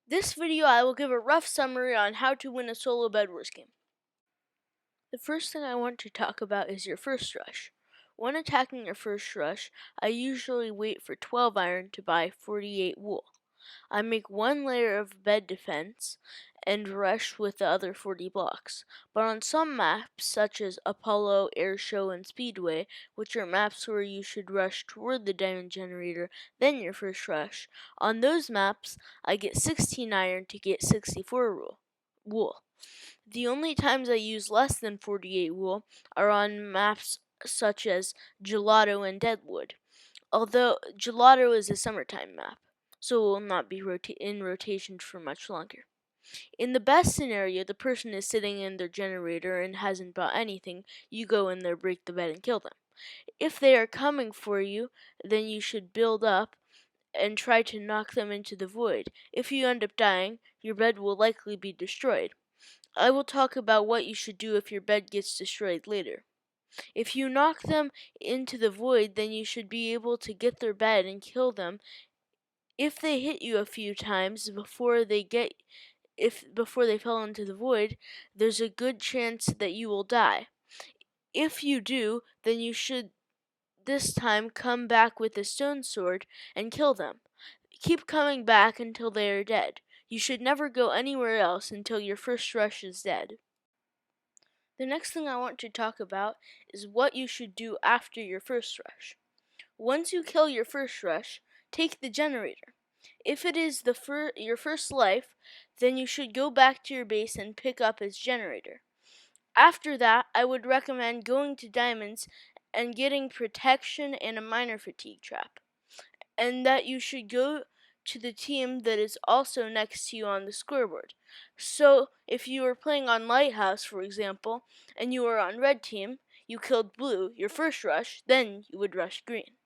This video I will give a rough summary on how to win a solo Bedwars game. The first thing I want to talk about is your first rush. When attacking your first rush, I usually wait for 12 iron to buy 48 wool. I make one layer of bed defense and rush with the other 40 blocks. But on some maps, such as Apollo, Airshow, and Speedway, which are maps where you should rush toward the diamond generator, then your first rush, on those maps, I get 16 iron to get 64 wool. The only times I use less than 48 wool are on maps such as Gelato and Deadwood, although Gelato is a summertime map, so it will not be in rotation for much longer. In the best scenario, the person is sitting in their generator and hasn't bought anything. You go in there, break the bed, and kill them. If they are coming for you, then you should build up and try to knock them into the void. If you end up dying, your bed will likely be destroyed. I will talk about what you should do if your bed gets destroyed later. If you knock them into the void, then you should be able to get their bed and kill them. If they hit you a few times before they fell into the void, there's a good chance that you will die. If you do, then you should this time come back with a stone sword and kill them. Keep coming back until they are dead. You should never go anywhere else until your first rush is dead. The next thing I want to talk about is what you should do after your first rush. Once you kill your first rush, take the generator. If it is your first life, then you should go back to your base and pick up its generator. After that, I would recommend going to diamonds and getting protection and a miner fatigue trap. And that you should go to the team that is also next to you on the scoreboard. So, if you are playing on Lighthouse, for example, and you are on red team, you killed blue, your first rush, then you would rush green.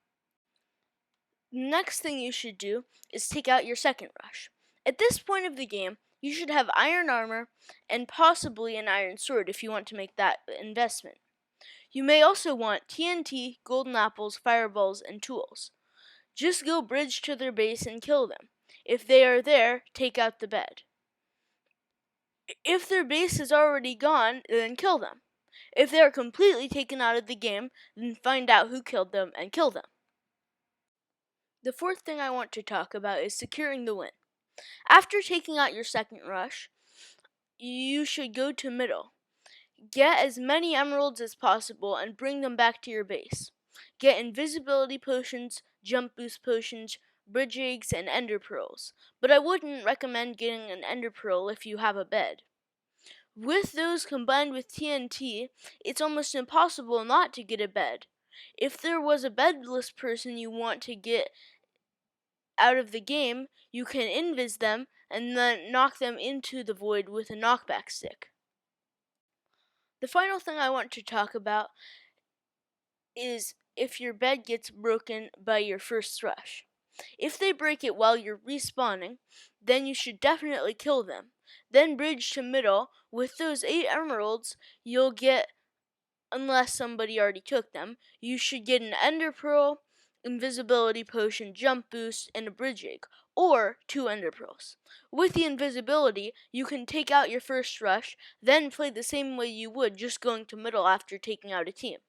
The next thing you should do is take out your second rush. At this point of the game, you should have iron armor and possibly an iron sword if you want to make that investment. You may also want TNT, golden apples, fireballs, and tools. Just go bridge to their base and kill them. If they are there, take out the bed. If their base is already gone, then kill them. If they are completely taken out of the game, then find out who killed them and kill them. The fourth thing I want to talk about is securing the win. After taking out your second rush, you should go to middle. Get as many emeralds as possible and bring them back to your base. Get invisibility potions, jump boost potions, bridge eggs, and ender pearls. But I wouldn't recommend getting an ender pearl if you have a bed. With those combined with TNT, it's almost impossible not to get a bed. If there was a bedless person you want to get out of the game, you can invis them and then knock them into the void with a knockback stick. The final thing I want to talk about is if your bed gets broken by your first rush. If they break it while you're respawning, then you should definitely kill them. Then bridge to middle. With those 8 emeralds, you'll get, unless somebody already took them, you should get an ender pearl, invisibility potion, jump boost, and a bridge egg, or 2 ender pearls. With the invisibility, you can take out your first rush, then play the same way you would just going to middle after taking out a team.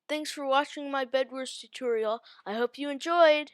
Thanks for watching my Bedwars tutorial. I hope you enjoyed!